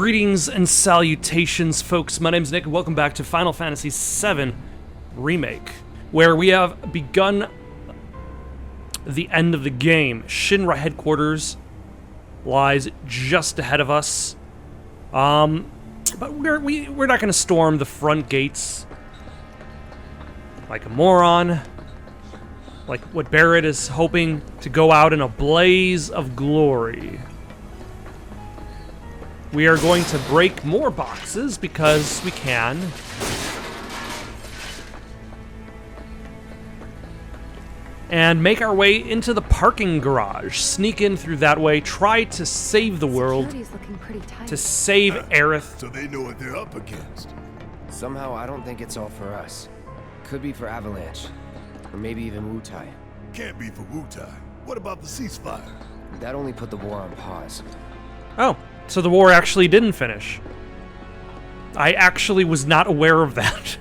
Greetings and salutations, folks. My name's Nick, and welcome back to Final Fantasy VII Remake, where we have begun the end of the game. Shinra headquarters lies just ahead of us. But we're not going to storm the front gates like a moron, like what Barrett is hoping to go out in a blaze of glory. We are going to break more boxes because we can. And make our way into the parking garage. Sneak in through that way, try to save the world. To save Aerith. So they know what they're up against. Somehow I don't think it's all for us. Could be for Avalanche. Or maybe even Wutai. Can't be for Wutai. What about the ceasefire? That only put the war on pause. Oh. So the war actually didn't finish. I actually was not aware of that.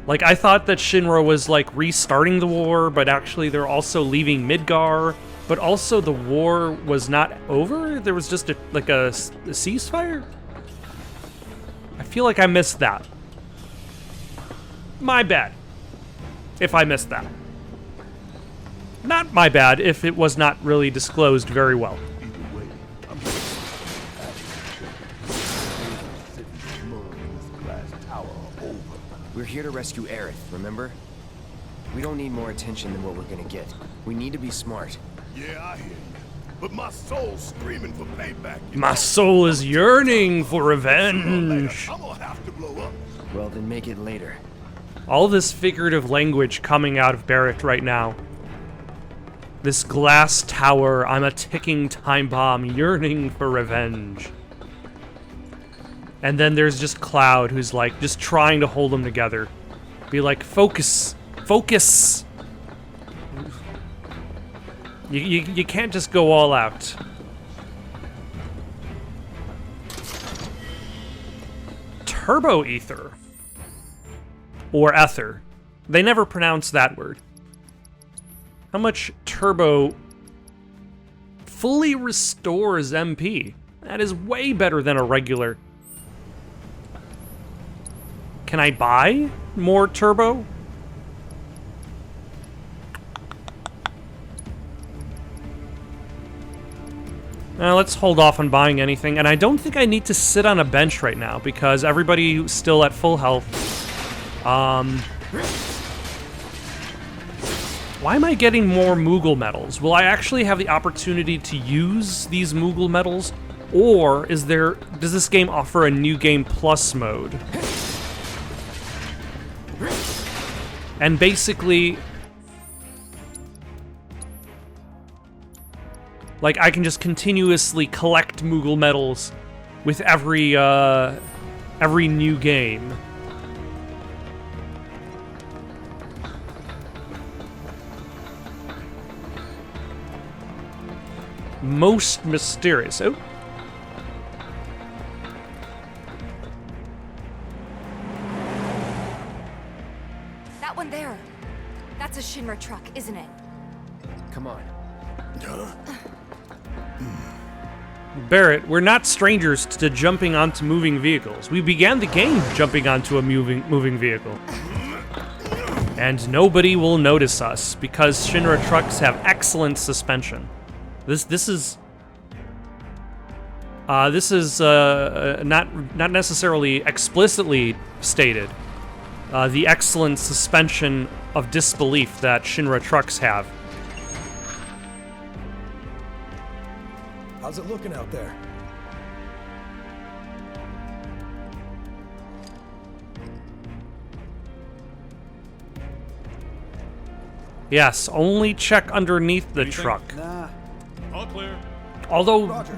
Like, I thought that Shinra was, like, restarting the war, but actually they're also leaving Midgar. But also the war was not over? There was just, a ceasefire? I feel like I missed that. My bad. If I missed that. Not my bad if it was not really disclosed very well. We're here to rescue Aerith, remember? We don't need more attention than what we're gonna get. We need to be smart. Yeah, I hear you. But my soul's screaming for payback. My soul is yearning for revenge. I'm gonna have to blow up. Well, then make it later. All this figurative language coming out of Barrett right now. This glass tower, I'm a ticking time bomb yearning for revenge. And then there's just Cloud, who's like, just trying to hold them together. Be like, focus! Focus! You can't just go all out. Turbo Ether. Or Ether. They never pronounce that word. How much Turbo fully restores MP? That is way better than a regular. Can I buy more Turbo? Let's hold off on buying anything. And I don't think I need to sit on a bench right now because everybody's still at full health. Why am I getting more Moogle medals? Will I actually have the opportunity to use these Moogle medals? Or does this game offer a new game plus mode? And basically, like, I can just continuously collect Moogle medals with every new game. Most mysterious. Oh. There. That's a Shinra truck, isn't it? Come on. Barrett, we're not strangers to jumping onto moving vehicles. We began the game jumping onto a moving vehicle. And nobody will notice us because Shinra trucks have excellent suspension. This is not necessarily explicitly stated. The excellent suspension of disbelief that Shinra trucks have. How's it looking out there? Yes, only check underneath the truck. Nah. All clear. Although, Roger.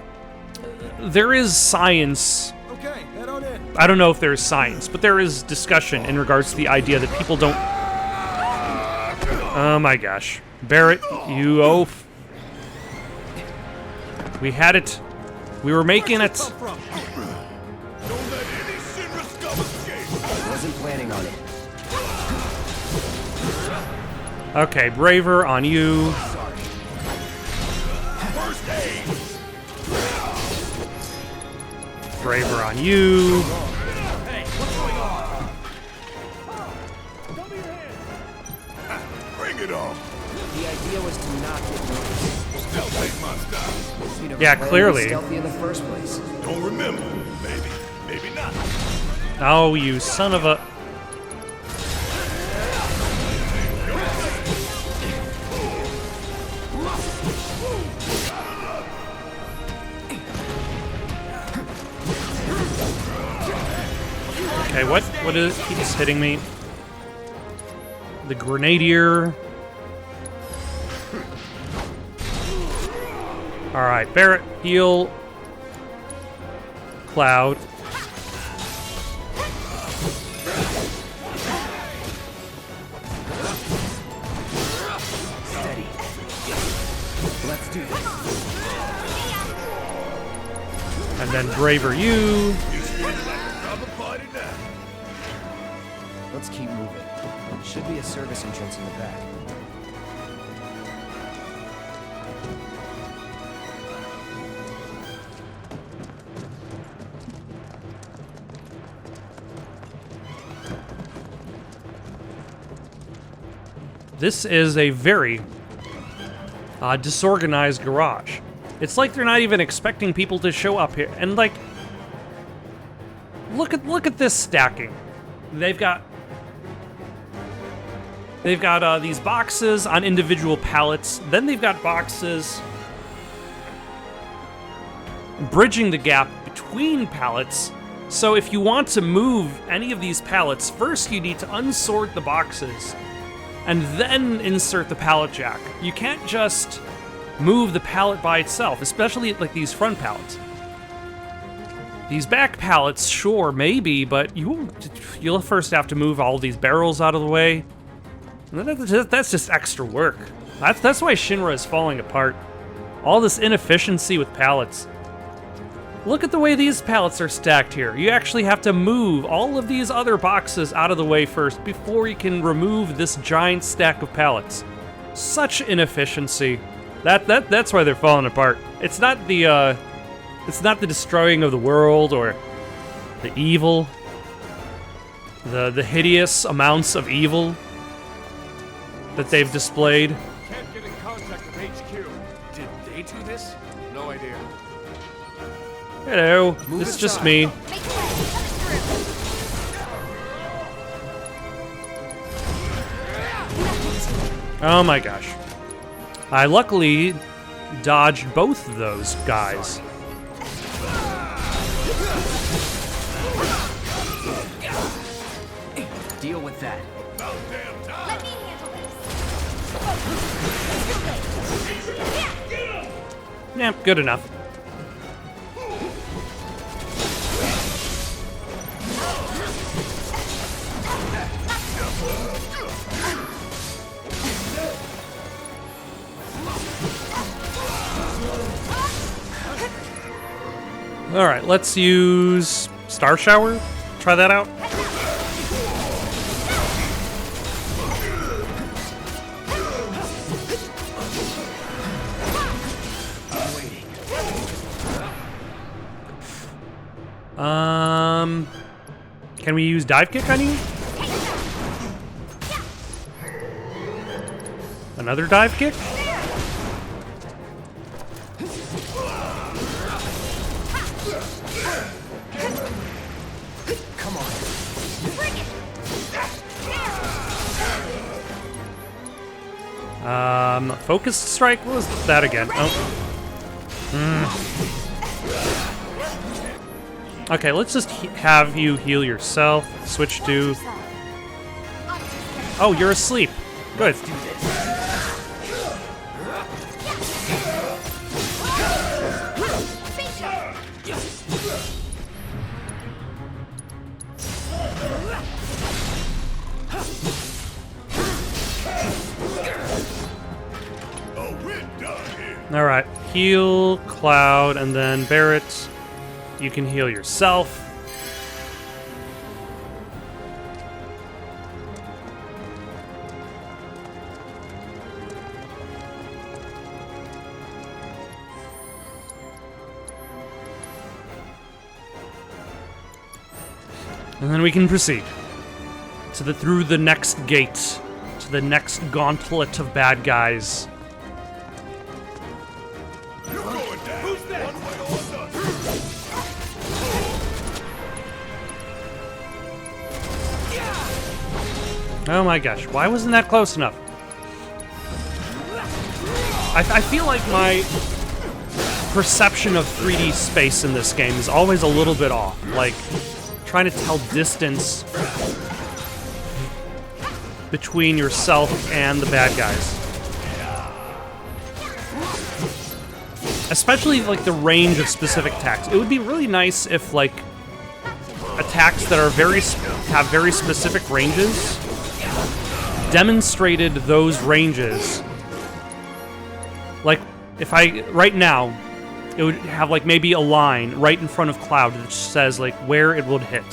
There is science. Okay, head on in. I don't know if there is science, but there is discussion in regards to the idea that people don't... Oh my gosh. Barrett, you oaf. We had it. We were making it. Don't let any Shinra scum escape. Wasn't planning on it. Okay, Braver on you. Sorry. First aid. Braver on you. Hey, what's going on? Bring it on. The idea was to not get noticed. Stealth ain't my style. You never Yeah, planned clearly. stealthy in the first place. Don't remember. Maybe. Maybe not. Oh, you son of a... Okay, what is keeps hitting me? The Grenadier. Alright, Barrett, heal. Cloud. Steady. Let's do this. And then Braver you. Another party now. Let's keep moving. Should be a service entrance in the back. This is a very disorganized garage. It's like they're not even expecting people to show up here. And like, look at this stacking. They've got these boxes on individual pallets. Then they've got boxes bridging the gap between pallets. So if you want to move any of these pallets, first you need to unsort the boxes and then insert the pallet jack. You can't just move the pallet by itself, especially like these front pallets. These back pallets, sure, maybe, but you'll first have to move all these barrels out of the way. That's just extra work. That's why Shinra is falling apart. All this inefficiency with pallets. Look at the way these pallets are stacked here. You actually have to move all of these other boxes out of the way first before you can remove this giant stack of pallets. Such inefficiency. That's why they're falling apart. It's not the destroying of the world or the evil. The hideous amounts of evil that they've displayed. Can't get in contact with HQ. Did they do this? No idea. Hello, this is just me. Make way. Let us through. Oh my gosh. I luckily dodged both of those guys. Deal with that. About damn time. Let me handle this. Yeah, good enough. All right, let's use Star Shower. Try that out. Can we use Dive Kick on you? Another Dive Kick? Come on. Focus Strike? What was that again? Oh. Okay, let's just have you heal yourself. Switch to... Oh, you're asleep. Good. Oh, we're done here. All right, heal, Cloud, and then Barrett. You can heal yourself. And then we can proceed through the next gate, to the next gauntlet of bad guys. You're going down. Who's that? One way or another. Oh my gosh, why wasn't that close enough? I feel like my perception of 3D space in this game is always a little bit off. Like, trying to tell distance between yourself and the bad guys. Especially, like, the range of specific attacks. It would be really nice if, like, attacks that are have very specific ranges demonstrated those ranges. Like, if right now, it would have, like, maybe a line right in front of Cloud that says, like, where it would hit.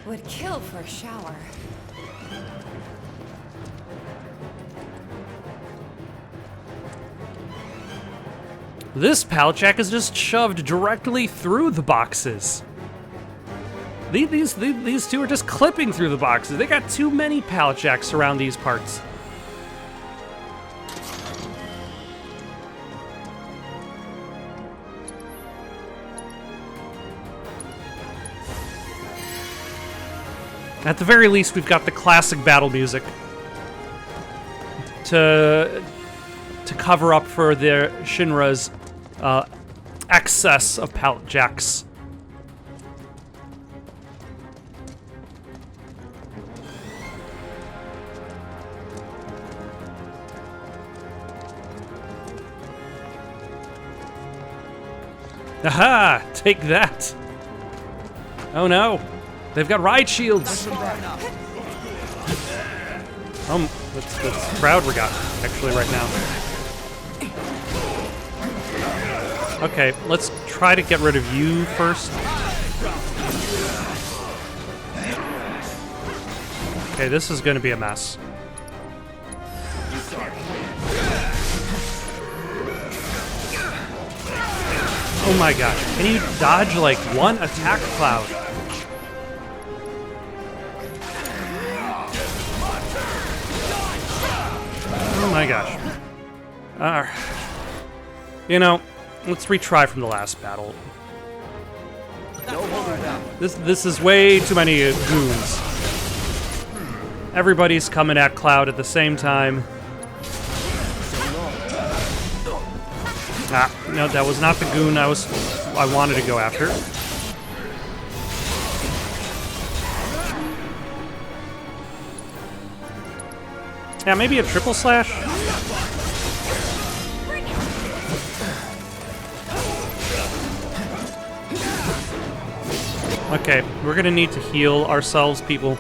Would kill for a shower. This pallet jack is just shoved directly through the boxes. These two are just clipping through the boxes. They got too many pallet jacks around these parts. At the very least, we've got the classic battle music to cover up for the Shinra's excess of pallet jacks. Aha! Take that! Oh no! They've got ride shields! That's crowd we got, actually, right now. Okay, let's try to get rid of you first. Okay, this is gonna be a mess. Oh my gosh, can you dodge like one attack, Cloud? Oh my gosh. You know, let's retry from the last battle. This is way too many goons. Everybody's coming at Cloud at the same time. Ah, no, that was not the goon I wanted to go after. Yeah, maybe a triple slash? Okay, we're gonna need to heal ourselves, people.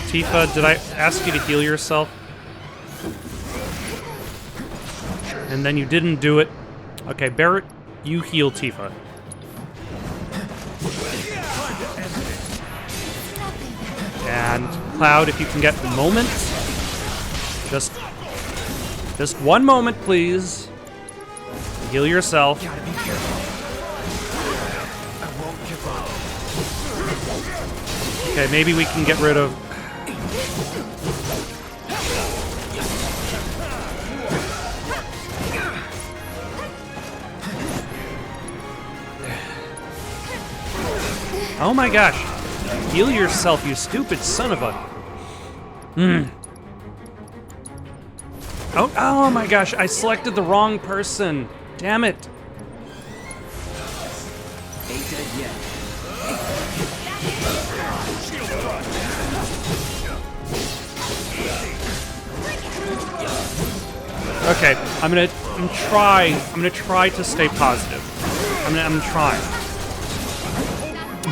Tifa, did I ask you to heal yourself? And then you didn't do it. Okay, Barrett, you heal Tifa. And Cloud, if you can get the moment. Just one moment, please. Heal yourself. Gotta be careful. I won't give up. Okay, maybe we can get rid of... Oh my gosh. Heal yourself, you stupid son of a... Oh my gosh, I selected the wrong person. Damn it. Ain't dead yet. Okay, I'm gonna try to stay positive. I'm trying.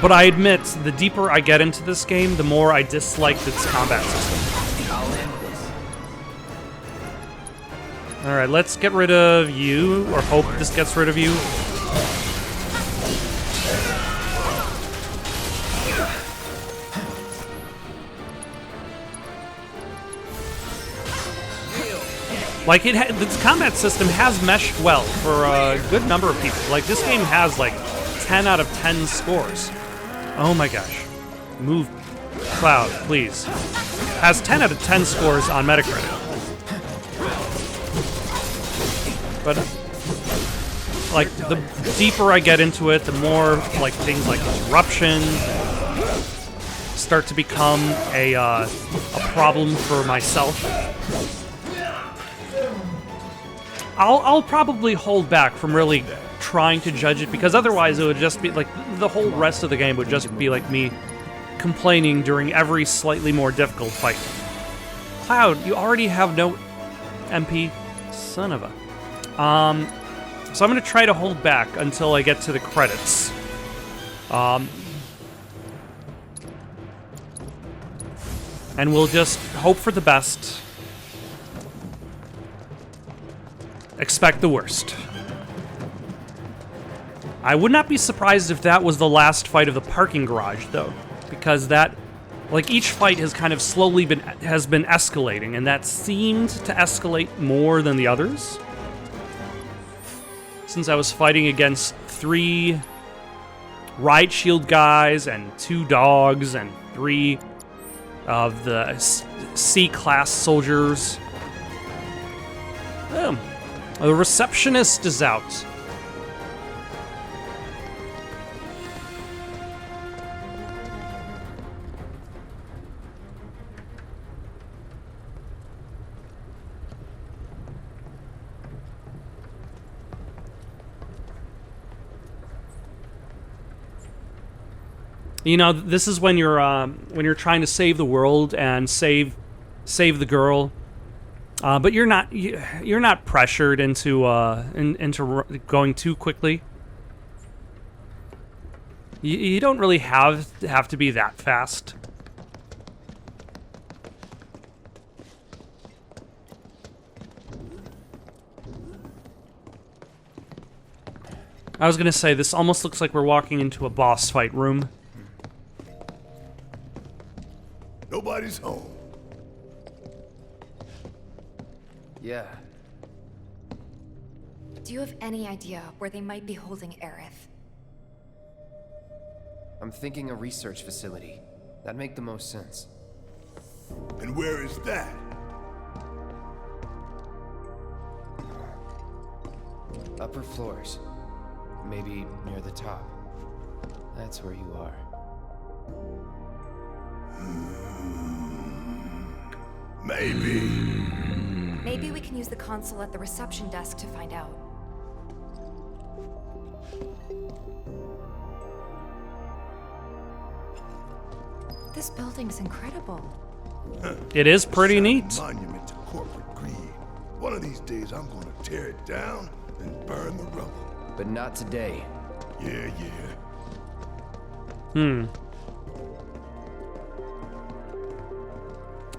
But I admit, the deeper I get into this game, the more I dislike its combat system. I'll end this. Alright, let's get rid of you, or hope this gets rid of you. Like, this combat system has meshed well for a good number of people. Like, this game has, like, 10 out of 10 scores. Oh my gosh. Move, Cloud, please. Has 10 out of 10 scores on Metacritic. But, like, the deeper I get into it, the more, like, things like corruption start to become a problem for myself. I'll probably hold back from really trying to judge it, because otherwise it would just be like the whole rest of the game would just be like me complaining during every slightly more difficult fight. Cloud, you already have no MP, son of a. So I'm gonna try to hold back until I get to the credits. And we'll just hope for the best. Expect the worst. I would not be surprised if that was the last fight of the parking garage, though, because that, like, each fight has kind of slowly been escalating, and that seemed to escalate more than the others. Since I was fighting against 3 riot shield guys and 2 dogs and 3 of the C-class soldiers. The receptionist is out. You know, this is when you're trying to save the world and save the girl. But you're not pressured into going too quickly. You don't really have to be that fast. I was gonna say, this almost looks like we're walking into a boss fight room. Nobody's home. Yeah. Do you have any idea where they might be holding Aerith? I'm thinking a research facility. That'd make the most sense. And where is that? Upper floors. Maybe near the top. That's where you are. Maybe. Maybe we can use the console at the reception desk to find out. This building's incredible. It is pretty neat. Monument to corporate greed. One of these days I'm gonna tear it down and burn the rubble. But not today. Yeah.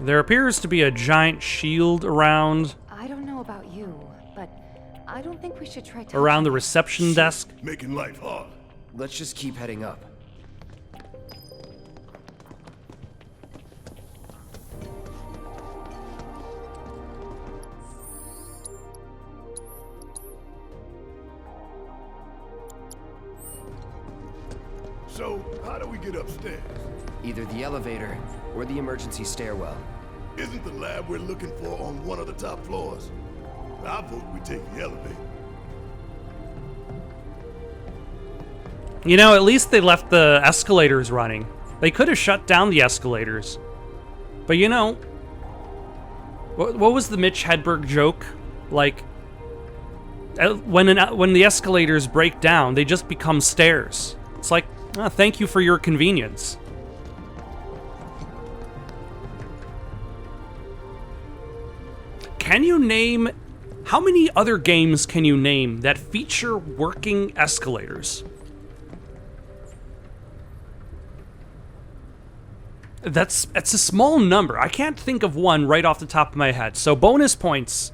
There appears to be a giant shield around I don't know about you, but I don't think we should try to around the reception desk. Making life hard. Let's just keep heading up. So, how do we get upstairs? Either the elevator or the emergency stairwell. Isn't the lab we're looking for on one of the top floors? I vote we take the elevator. You know, at least they left the escalators running. They could have shut down the escalators. But you know, what was the Mitch Hedberg joke? Like, when the escalators break down, they just become stairs. It's like, thank you for your convenience. Can you name... How many other games can you name that feature working escalators? That's a small number. I can't think of one right off the top of my head. So bonus points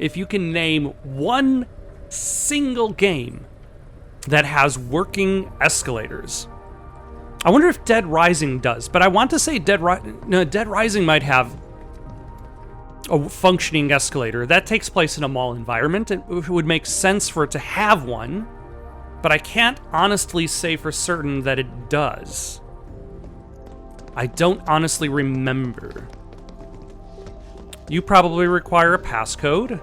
if you can name one single game that has working escalators. I wonder if Dead Rising does, but I want to say Dead Rising might have a functioning escalator. That takes place in a mall environment. It would make sense for it to have one, but I can't honestly say for certain that it does. I don't honestly remember. You probably require a passcode.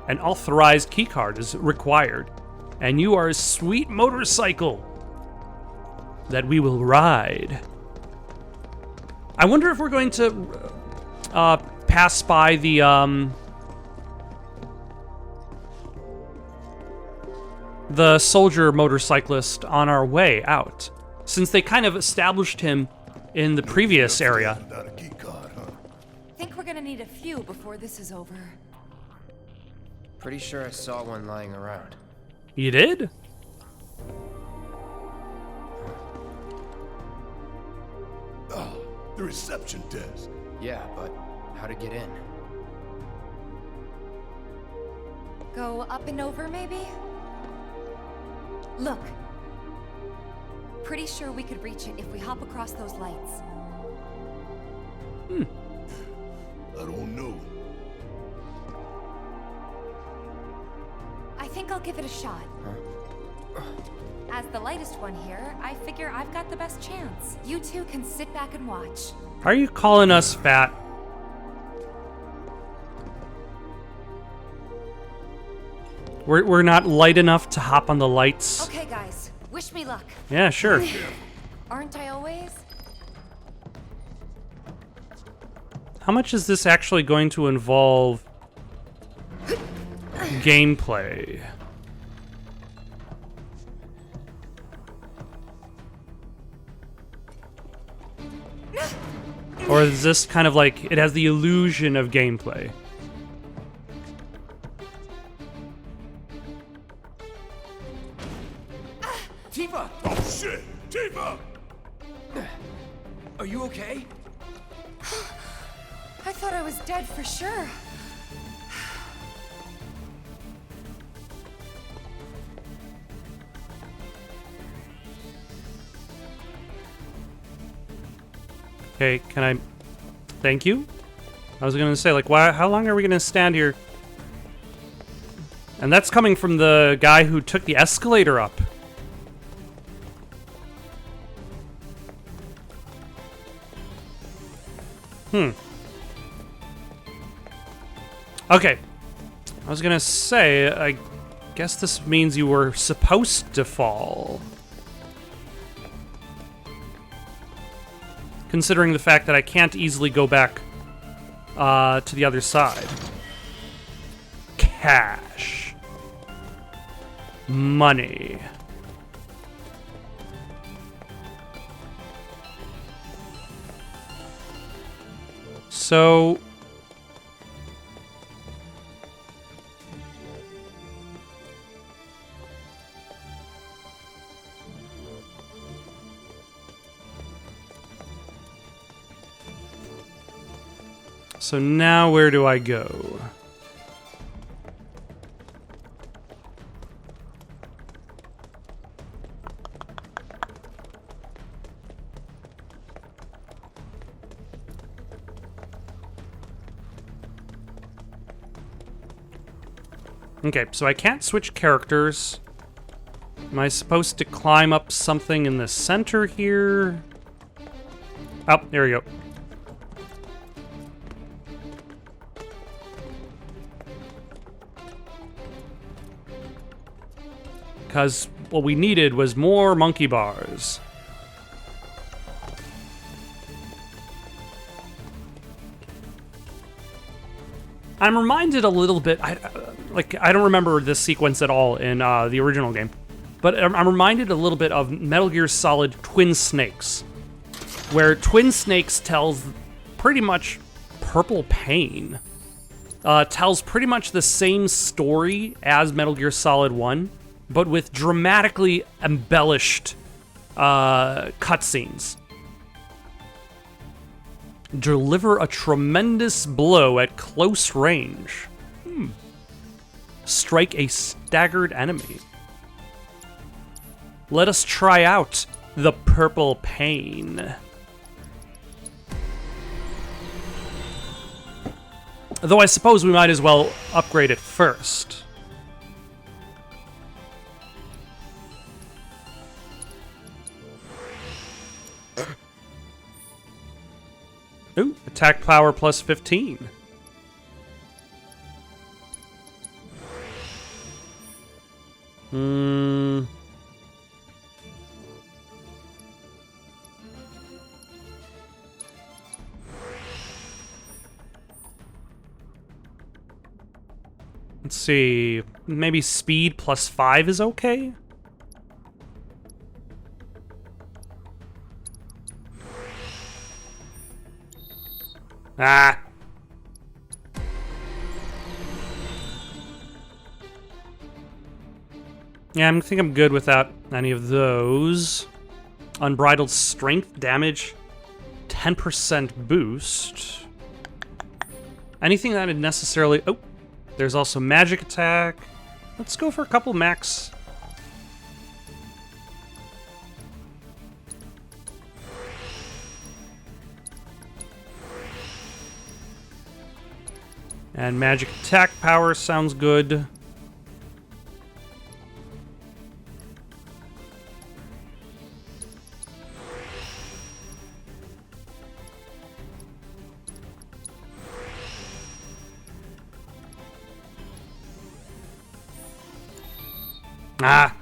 An authorized keycard is required. And you are a sweet motorcycle that we will ride. I wonder if we're going to pass by the soldier motorcyclist on our way out, since they kind of established him in the previous area. Without a key card, huh? Think we're gonna need a few before this is over. Pretty sure I saw one lying around. You did? The reception desk. Yeah, but how to get in? Go up and over, maybe? Look. Pretty sure we could reach it if we hop across those lights. I don't know. I think I'll give it a shot. As the lightest one here, I figure I've got the best chance. You two can sit back and watch. Are you calling us fat? We're not light enough to hop on the lights. Okay, guys. Wish me luck. Yeah, sure. Aren't I always? How much is this actually going to involve gameplay? Or is this kind of like, it has the illusion of gameplay? Tifa! Oh shit! Tifa! Are you okay? I thought I was dead for sure. Okay, can I... Thank you? I was gonna say, like, why? How long are we gonna stand here? And that's coming from the guy who took the escalator up. Okay. I was gonna say, I guess this means you were supposed to fall. Considering the fact that I can't easily go back to the other side. Cash. Money. So... So now where do I go? Okay, so I can't switch characters. Am I supposed to climb up something in the center here? Oh, there we go. Because what we needed was more monkey bars. I'm reminded a little bit, I don't remember this sequence at all in the original game, but I'm reminded a little bit of Metal Gear Solid Twin Snakes, where Twin Snakes tells pretty much Purple Pain. Tells pretty much the same story as Metal Gear Solid 1, but with dramatically embellished cutscenes. Deliver a tremendous blow at close range. Strike a staggered enemy. Let us try out the purple pain. Though I suppose we might as well upgrade it first. Ooh, attack power plus 15. Let's see, maybe speed plus 5 is okay? Ah! Yeah, I think I'm good without any of those. Unbridled strength damage, 10% boost. Anything that would necessarily... Oh! There's also magic attack. Let's go for a couple max. And magic attack power sounds good. Ah.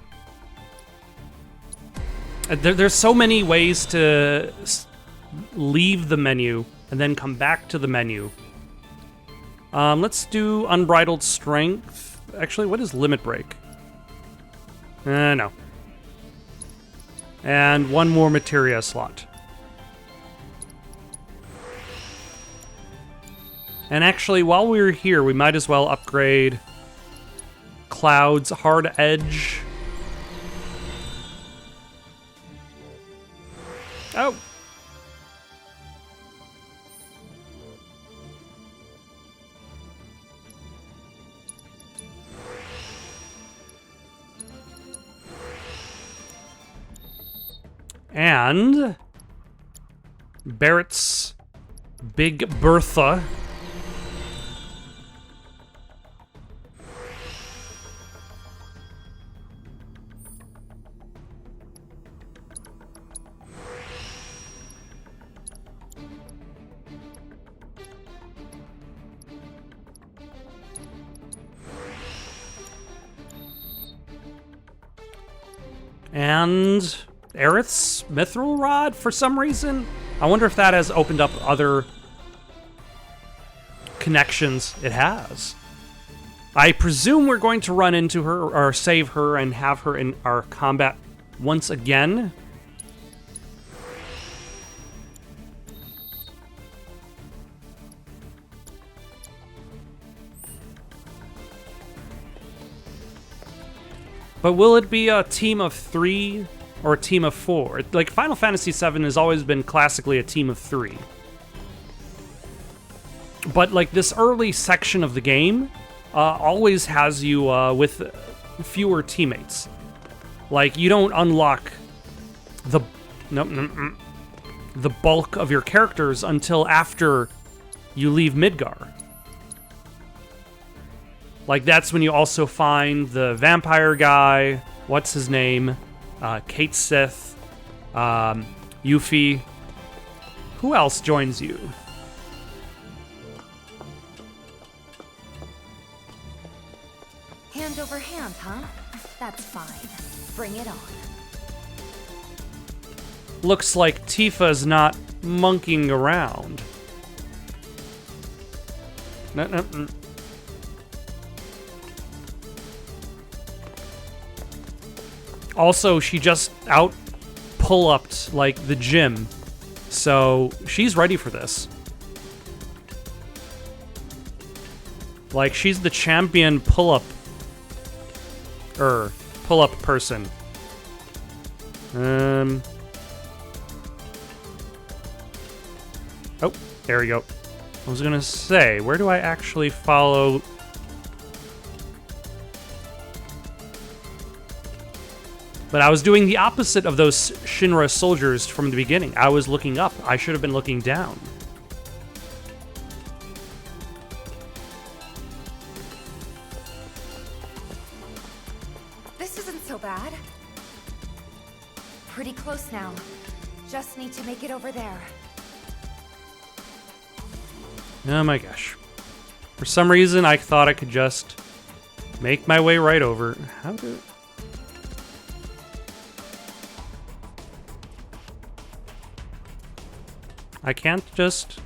There's so many ways to leave the menu and then come back to the menu. Let's do Unbridled Strength. Actually, what is Limit Break? No. And one more Materia slot. And actually, while we're here, we might as well upgrade Cloud's Hard Edge. Oh! And Barrett's Big Bertha. And Aerith's Mithril Rod for some reason. I wonder if that has opened up other connections. It has. I presume we're going to run into her or save her and have her in our combat once again. But will it be a team of 3 or a team of 4? Like, Final Fantasy VII has always been classically a team of 3. But, like, this early section of the game always has you with fewer teammates. Like, you don't unlock the bulk of your characters until after you leave Midgar. Like, that's when you also find the vampire guy, what's his name, Kate Sith, Yuffie. Who else joins you? Hand over hand, huh? That's fine. Bring it on. Looks like Tifa's not monkeying around. No. Also, she just out pull-upped, like, the gym. So, she's ready for this. Like, she's the champion pull-up person. Oh, there we go. I was gonna say, where do I actually follow But I was doing the opposite of those Shinra soldiers from the beginning. I was looking up. I should have been looking down. This isn't so bad. Pretty close now. Just need to make it over there. Oh my gosh. For some reason, I thought I could just make my way right over. How do... I can't just...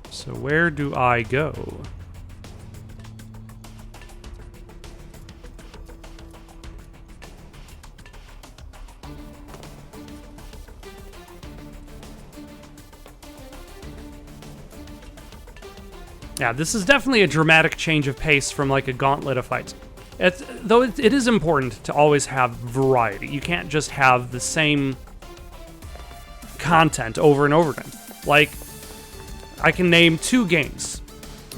So where do I go? Yeah, this is definitely a dramatic change of pace from like a gauntlet of fights. Though it is important to always have variety. You can't just have the same content over and over again. Like, I can name 2 games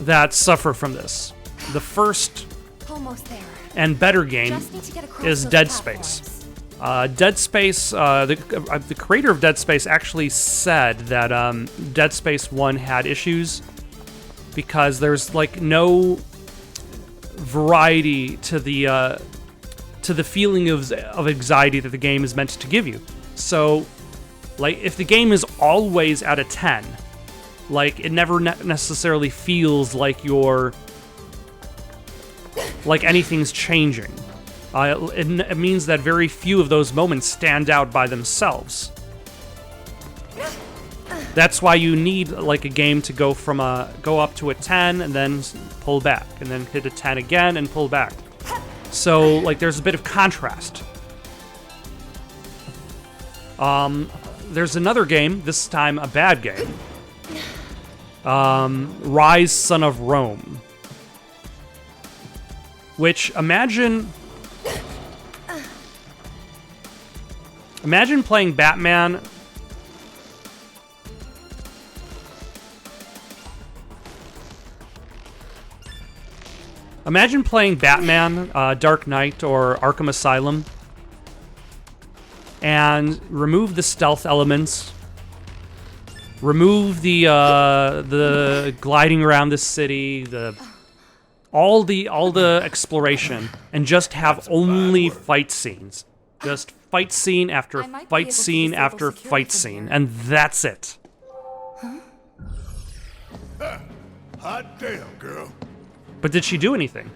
that suffer from this. The first Almost there. and better game Just need to get across is those Dead platforms. Space. Dead Space, the creator of Dead Space actually said that Dead Space 1 had issues because there's like no variety to the feeling of anxiety that the game is meant to give you. So, like, if the game is always at a 10, like, it never necessarily feels like you're like anything's changing. It means that very few of those moments stand out by themselves. That's why you need like a game to go up to a 10 and then pull back, and then hit a 10 again and pull back. So like there's a bit of contrast. There's another game, this time a bad game. Rise, Son of Rome. Which, imagine playing Batman. Imagine playing Batman, Dark Knight, or Arkham Asylum, and remove the stealth elements, remove the gliding around the city, all the exploration, and just have only fight scenes. Just fight scene after I might be fight able to scene disable after security fight from scene, here. and that's it. Hot damn, girl. But did she do anything?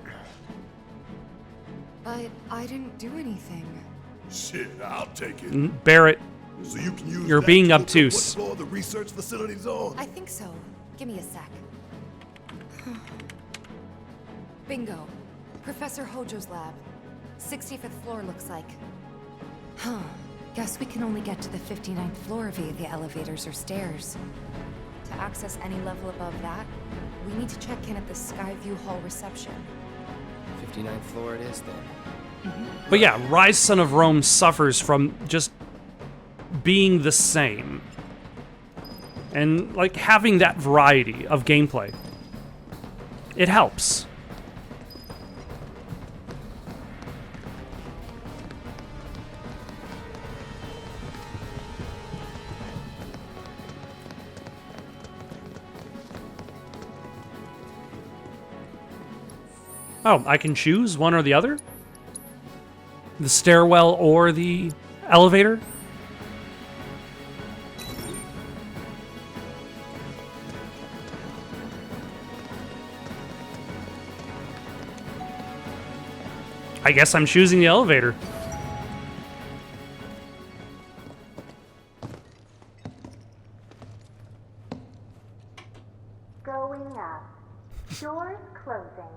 But I didn't do anything. Shit, I'll take it. Barrett, So you can use You're that being to look up obtuse. What floor the research facility's on? I think so. Give me a sec. Bingo. Professor Hojo's lab. 65th floor looks like. Huh. Guess we can only get to the 59th floor via the elevators or stairs. To access any level above that, we need to check in at the Skyview Hall reception. 59th floor it is then. but yeah, Rise, Son of Rome suffers from just being the same. And, like, having that variety of gameplay. It helps. Oh, I can choose one or the other? The stairwell or the elevator? I guess I'm choosing the elevator. Going up. Doors closing.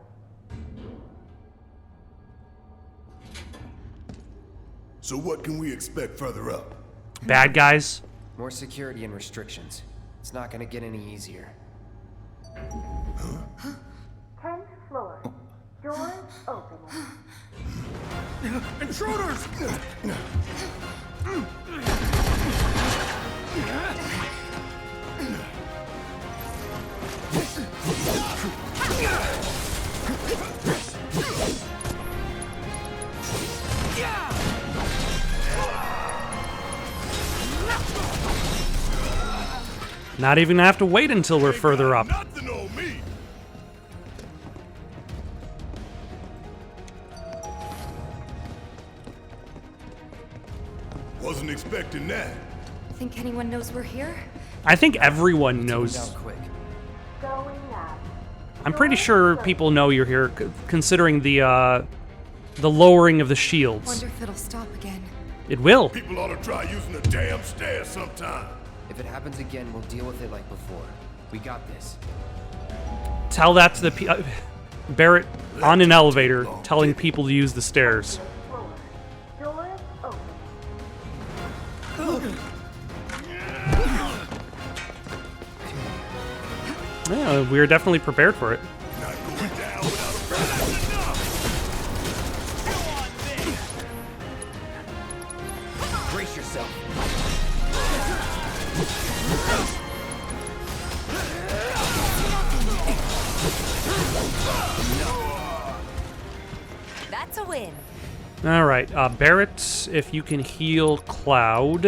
So what can we expect further up? Bad guys. More security and restrictions. It's not gonna get any easier. 10th floor. Doors opening. Intruders! Not even gonna have to wait until we're further up. Nothing on me. Wasn't expecting that. Think anyone knows we're here? I think everyone Down knows. quick. Going up. I'm pretty sure people know you're here, considering the lowering of the shields. Wonder if it'll stop again. It will. People ought to try using the damn stairs sometime. If it happens again, we'll deal with it like before. We got this. Tell that to the Barrett on an elevator, telling people to use the stairs. Floor. Doors open. Yeah, we were definitely prepared for it. Not going down without a that's enough. Brace yourself. That's a win. All right, Barrett, if you can heal Cloud.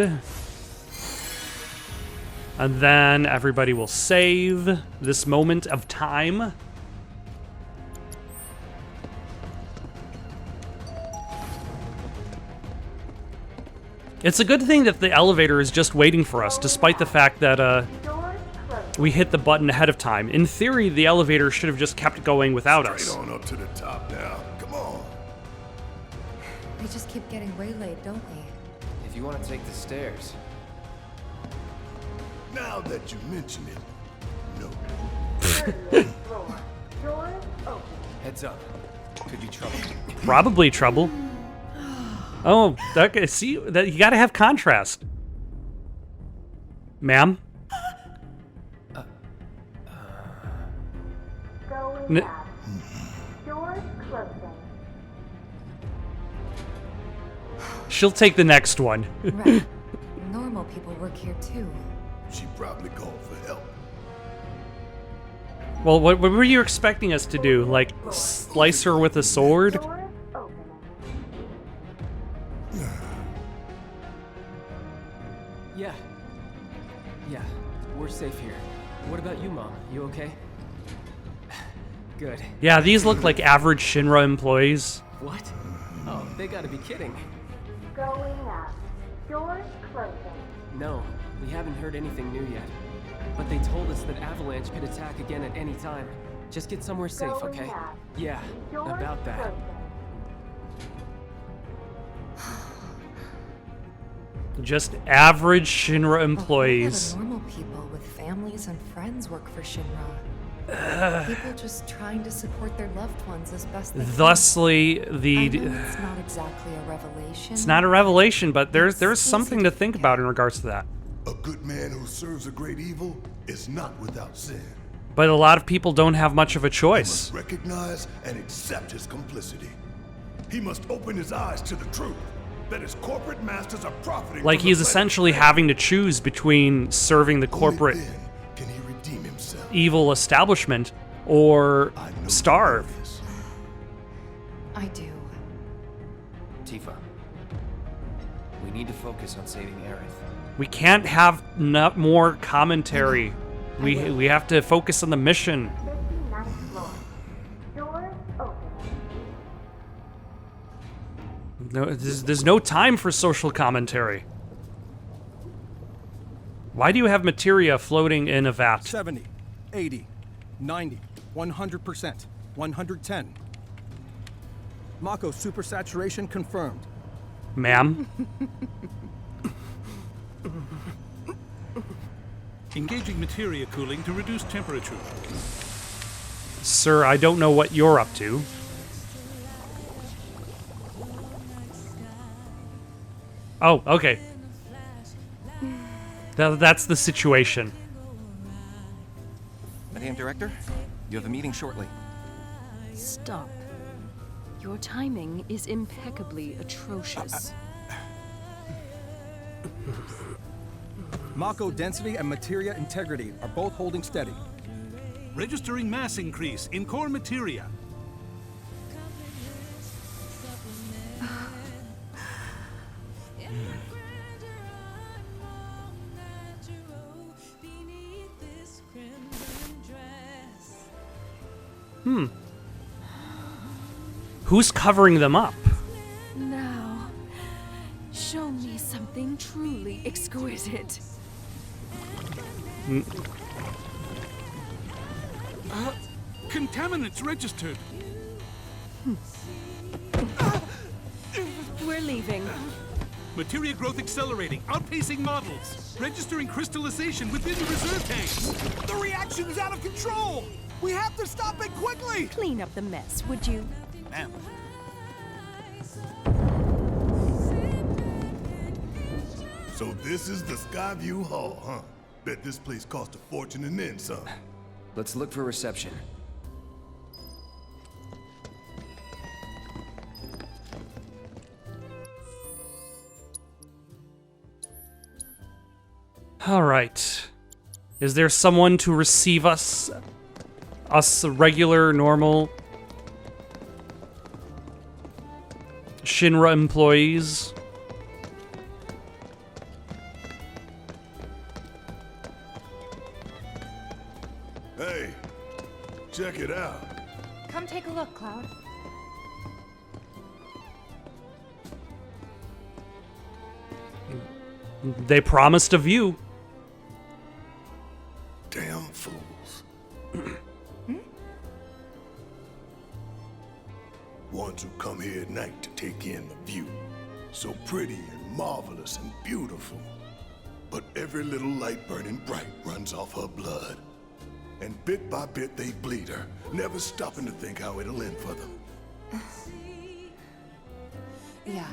And then everybody will save this moment of time. It's a good thing that the elevator is just waiting for us, despite the fact that Doors closed. we hit the button ahead of time. In theory, the elevator should have just kept going without us. Straight on up to the top now. Come on. We just keep getting waylaid, don't we? If you want to take the stairs. Now that you mention it, no. 30th floor. Doors open. Heads up. Could be trouble. Probably trouble. Oh, okay. See, that you got to have contrast, ma'am. Going N- up. Doors closing. She'll take the next one. Right. Normal people work here too. She probably called for help. Well, what were you expecting us to do? Like, slice her with a sword? Doors opening. Yeah. Yeah, we're safe here. What about you, Mom? You okay? Good. Yeah, these look like average Shinra employees. What? Oh, they gotta be kidding. Going up. Doors closing. No, we haven't heard anything new yet. But they told us that Avalanche could attack again at any time. Just get somewhere safe, Going okay? up. Yeah, Doors about that. closing. Just average Shinra A whole lot employees. of normal people with families and friends work for Shinra. People just trying to support their loved ones as best they can. Thusly, I the know it's not exactly a revelation. it's not a revelation, but there's It's something easy to to think forget. about in regards to that. A good man who serves a great evil is not without sin. But a lot of people don't have much of a He choice. must recognize and accept his complicity. He must open his eyes to the truth that his corporate masters are profiting Like from he's the essentially pleasure. having to choose between serving the Only corporate then can he redeem himself. evil establishment or I know you starve. know this. I do. Tifa. We need to focus on saving Aerith. We can't have more commentary. We have to focus on the mission. 59th floor. Doors opening. No, there's no time for social commentary. Why do you have materia floating in a vat? 70, 80, 90, 100%, 110. Mako supersaturation confirmed. Ma'am? Engaging materia cooling to reduce temperature. Sir, I don't know what you're up to. Oh, okay. That's the situation. Madam Director, you have a meeting shortly. Stop. Your timing is impeccably atrocious. Mako density and materia integrity are both holding steady. Registering mass increase in core materia. Who's covering them up? Now, show me something truly exquisite. Contaminants registered. We're leaving. Materia growth accelerating, outpacing models. Registering crystallization within the reserve tanks. The reaction is out of control! We have to stop it quickly! Clean up the mess, would you? Ma'am. So this is the Skyview Hall, huh? Bet this place cost a fortune and then some. Let's look for reception. All right. Is there someone to receive us? Us regular, normal Shinra employees? Hey, check it out. Come take a look, Cloud. They promised a view. Damn fools. Ones who come here at night to take in the view. So pretty and marvelous and beautiful. But every little light burning bright runs off her blood. And bit by bit they bleed her, never stopping to think how it'll end for them. Yeah.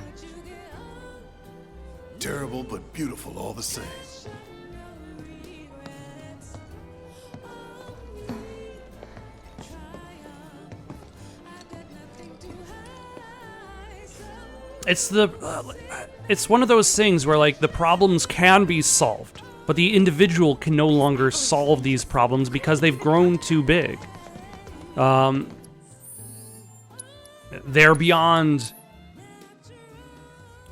Terrible but beautiful all the same. It's one of those things where like the problems can be solved, but the individual can no longer solve these problems because they've grown too big. They're beyond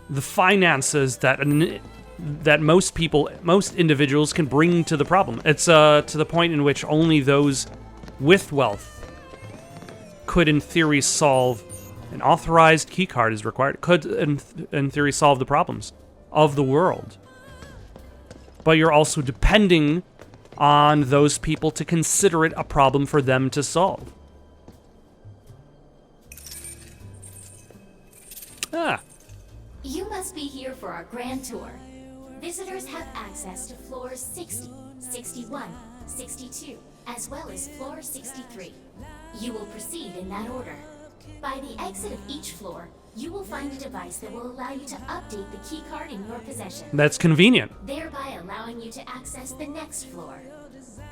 the finances that most individuals can bring to the problem. It's to the point in which only those with wealth could, in theory, solve. An authorized keycard is required. Could, in theory, solve the problems of the world. But you're also depending on those people to consider it a problem for them to solve. Ah. You must be here for our grand tour. Visitors have access to floors 60, 61, 62, as well as floor 63. You will proceed in that order. By the exit of each floor, you will find a device that will allow you to update the keycard in your possession. That's convenient. Thereby allowing you to access the next floor.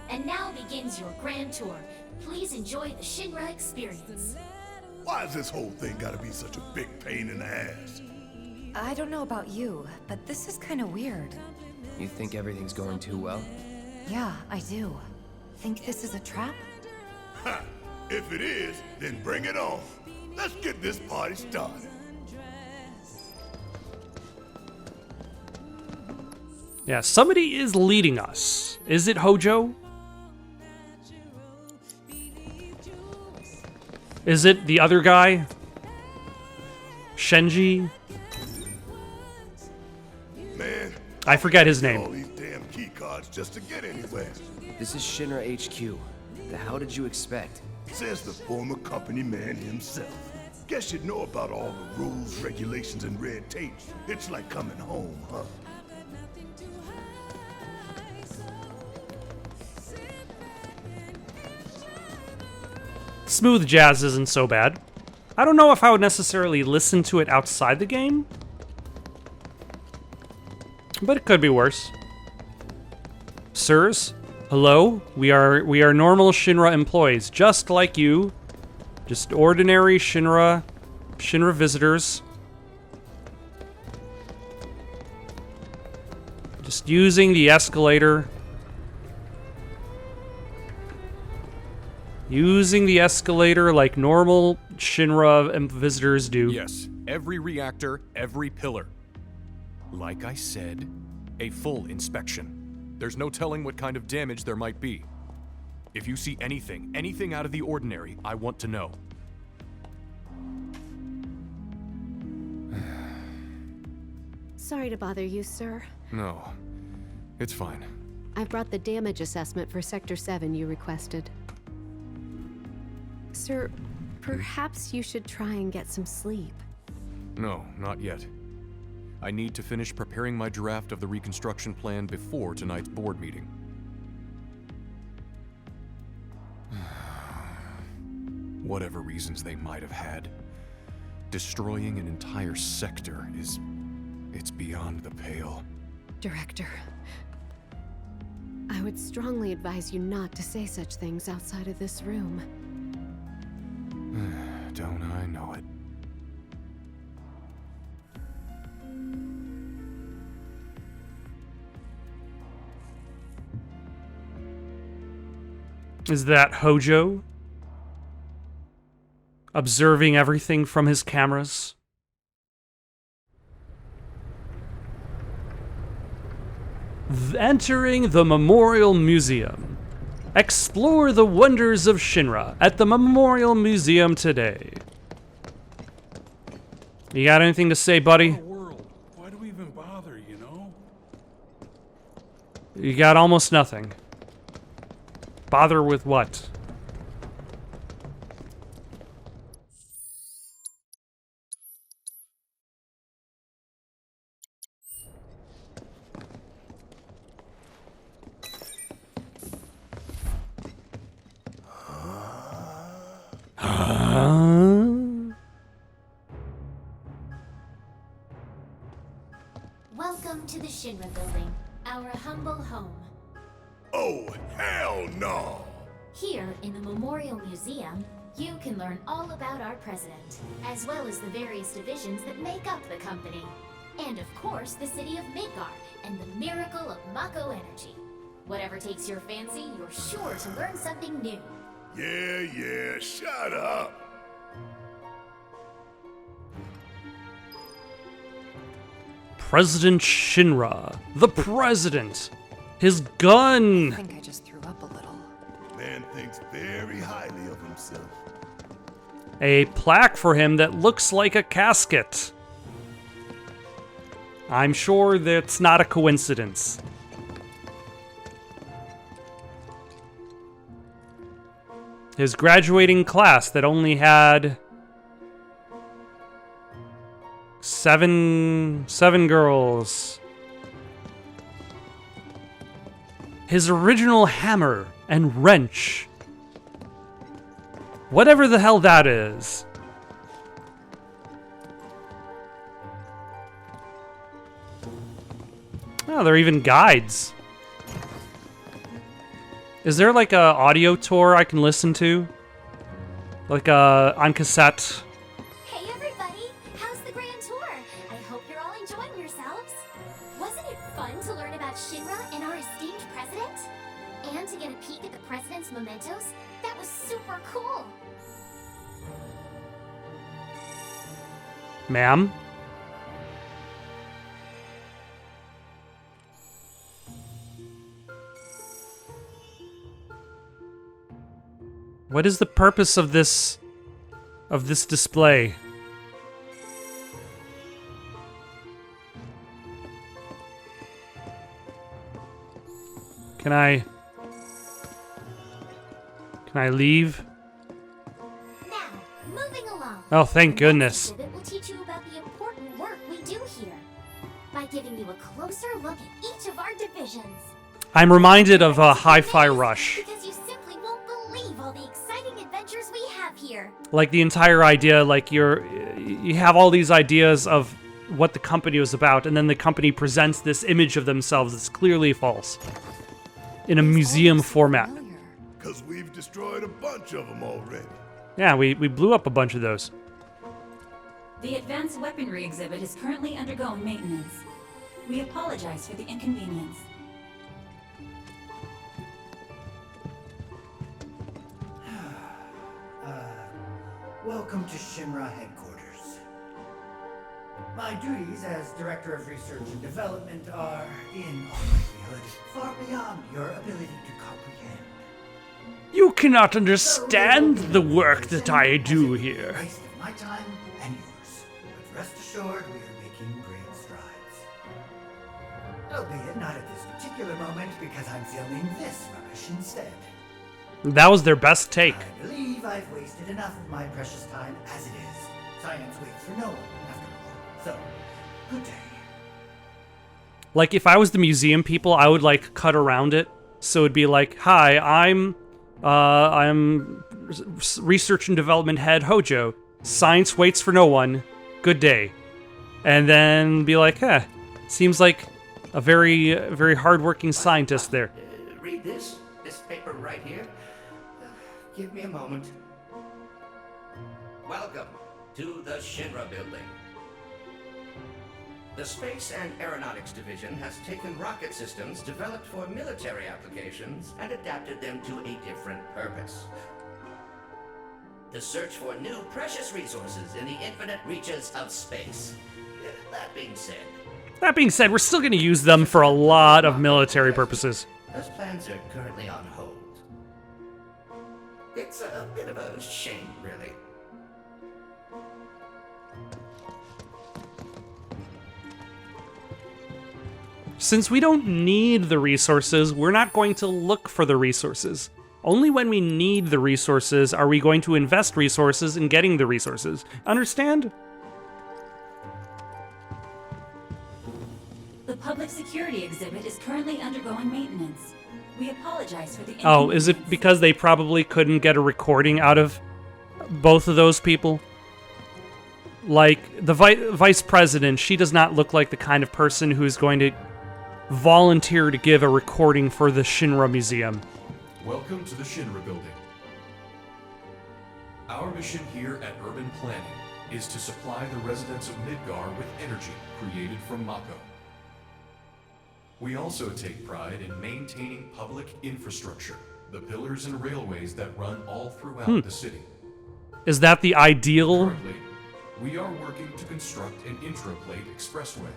And now begins your grand tour. Please enjoy the Shinra experience. Why has this whole thing gotta be such a big pain in the ass? I don't know about you, but this is kind of weird. You think everything's going too well? Yeah, I do. Think this is a trap? Ha! If it is, then bring it on. Let's get this party started. Yeah, somebody is leading us. Is it Hojo? Is it the other guy? Shenji? Man, I forget his all name. these damn key cards just to get anywhere. This is Shinra HQ. The hell did you expect? Says the former company man himself. Guess you'd know about all the rules, regulations, and red tape. It's like coming home, huh? Smooth jazz isn't so bad. I don't know if I would necessarily listen to it outside the game, but it could be worse. Sirs, hello? We are normal Shinra employees, just like you. Just ordinary Shinra visitors. Just using the escalator. Using the escalator like normal Shinra visitors do. Yes, every reactor, every pillar. Like I said, a full inspection. There's no telling what kind of damage there might be. If you see anything out of the ordinary, I want to know. Sorry to bother you, sir. No, it's fine. I brought the damage assessment for Sector 7 you requested. Sir, perhaps you should try and get some sleep. No, not yet. I need to finish preparing my draft of the reconstruction plan before tonight's board meeting. Whatever reasons they might have had, destroying an entire sector it's beyond the pale. Director, I would strongly advise you not to say such things outside of this room. Don't I know it? Is that Hojo? Observing everything from his cameras? Entering the Memorial Museum. Explore the wonders of Shinra at the Memorial Museum today. You got anything to say, buddy? Why do we even bother, you know? You got almost nothing. Bother with what? Welcome to the Shinra building, our humble home. Oh, hell no! Here in the Memorial Museum, you can learn all about our president, as well as the various divisions that make up the company. And of course, the city of Midgar and the miracle of Mako energy. Whatever takes your fancy, you're sure to learn something new. Yeah, shut up! President Shinra. The president. His gun. I think I just threw up a little. Man thinks very highly of himself. A plaque for him that looks like a casket. I'm sure that's not a coincidence. His graduating class that only had seven girls. His original hammer and wrench. Whatever the hell that is. Oh, there are even guides. Is there like a audio tour I can listen to? Like on cassette? Hey everybody, how's the grand tour? I hope you're all enjoying yourselves. Wasn't it fun to learn about Shinra and our esteemed president? And to get a peek at the president's mementos? That was super cool. Ma'am? What is the purpose of this display? Can I leave? Now, moving along. Oh, thank goodness. The next exhibit will teach you about the important work we do here by giving you a closer look at each of our divisions. I'm reminded of a Hi-Fi Rush. Because you simply won't believe all the exciting adventures we have here. Like the entire idea, like you have all these ideas of what the company was about, and then the company presents this image of themselves that's clearly false in a museum format. Because we've destroyed a bunch of them already. Yeah, we blew up a bunch of those. The Advanced Weaponry exhibit is currently undergoing maintenance. We apologize for the inconvenience. Welcome to Shinra headquarters. My duties as Director of Research and Development are, in all likelihood, far beyond your ability to comprehend. cannot understand the work that I do here. Waste of my time and yours. But rest assured, we are making great strides. Albeit not at this particular moment, because I'm filming this rubbish instead. That was their best take. I believe I've wasted enough of my precious time as it is. Science waits for no one, after all. So, good day. Like, if I was the museum people, I would, like, cut around it. So it'd be like, hi, I'm research and development head Hojo. Science waits for no one. Good day. And then be like, seems like a very, very hardworking scientist there. Read this paper right here. Give me a moment. Welcome to the Shinra building. The Space and Aeronautics Division has taken rocket systems developed for military applications and adapted them to a different purpose. The search for new precious resources in the infinite reaches of space. That being said, we're still going to use them for a lot of military purposes. Those plans are currently on hold. It's a bit of a shame, really. Since we don't need the resources, we're not going to look for the resources. Only when we need the resources are we going to invest resources in getting the resources. Understand? The public security exhibit is currently undergoing maintenance. We apologize for the Oh, is it because they probably couldn't get a recording out of both of those people? Like, the vice president, she does not look like the kind of person who's going to volunteer to give a recording for the Shinra Museum. Welcome to the Shinra building. Our mission here at Urban Planning is to supply the residents of Midgar with energy created from Mako. We also take pride in maintaining public infrastructure, the pillars and railways that run all throughout the city. Is that the ideal? Currently, we are working to construct an intraplate expressway.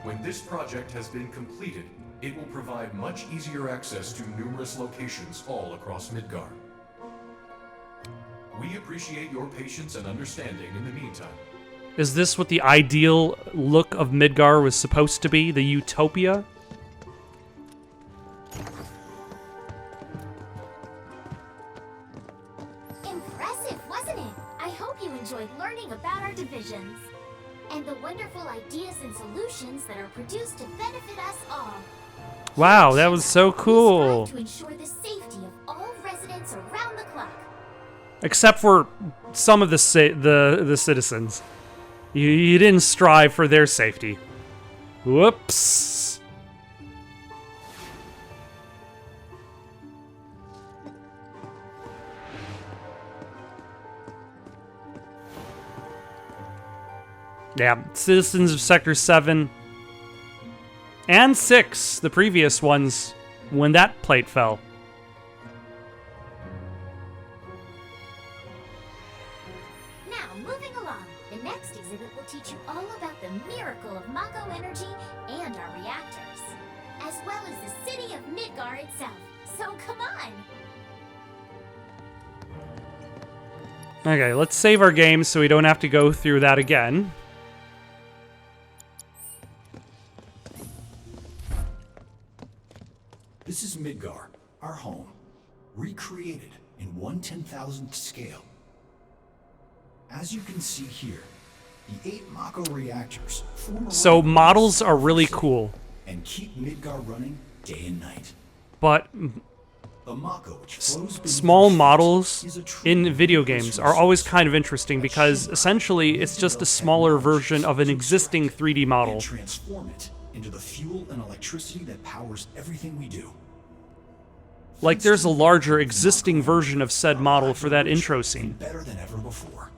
When this project has been completed, it will provide much easier access to numerous locations all across Midgar. We appreciate your patience and understanding in the meantime. Is this what the ideal look of Midgar was supposed to be? The utopia? Impressive, wasn't it? I hope you enjoyed learning about our divisions and the wonderful ideas and solutions that are produced to benefit us all. Wow, that was so cool. To ensure the safety of all residents around the clock. Except for some of the citizens. You didn't strive for their safety. Whoops. Yeah, citizens of Sector 7 and 6, the previous ones, when that plate fell. Now, moving along, the next exhibit will teach you all about the miracle of Mako energy and our reactors, as well as the city of Midgar itself. So come on! Okay, let's save our game so we don't have to go through that again. This is Midgar, our home, recreated in 1/10,000th scale. As you can see here, the 8 Mako reactors form So models are really cool. and keep Midgar running day and night. But The Mako, which flows beneath small the models is a true in video games are always kind of interesting because essentially it's just a smaller version of an existing 3D model. and transform it into the fuel and electricity that powers everything we do. Like there's a larger existing version of said model for that intro scene. Better than ever before.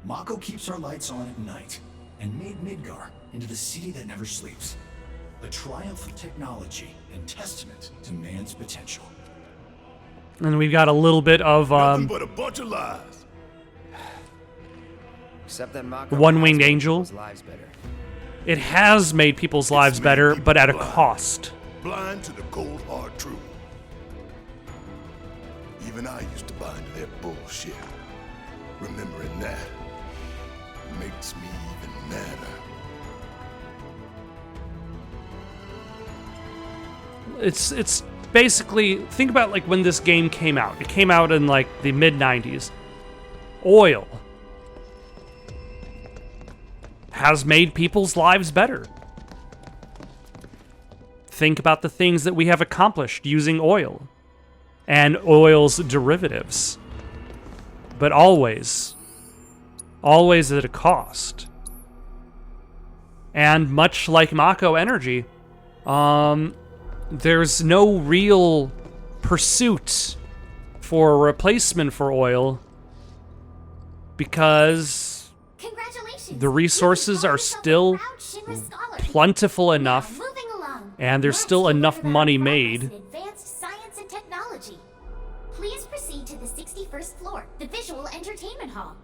Mako keeps our lights on at night and made Midgar into the city that never sleeps. The triumph of technology and testament to man's potential. And we've got a little bit of Nothing but a bunch of lies. Except that Mako One-Winged has made Angel. people's lives better. It has made people's lives better, but at a cost. Blind to the cold hard truth. Even I used to buy into their bullshit. Remembering that makes me even madder. It's basically, think about like when this game came out. It came out in like the mid-90s. Oil has made people's lives better. Think about the things that we have accomplished using oil and oil's derivatives. But always at a cost. And much like Mako Energy, there's no real pursuit for a replacement for oil because the resources are still plentiful enough and there's still enough money made. Advanced science and technology. Please proceed to the 61st floor, the Visual Entertainment Hall.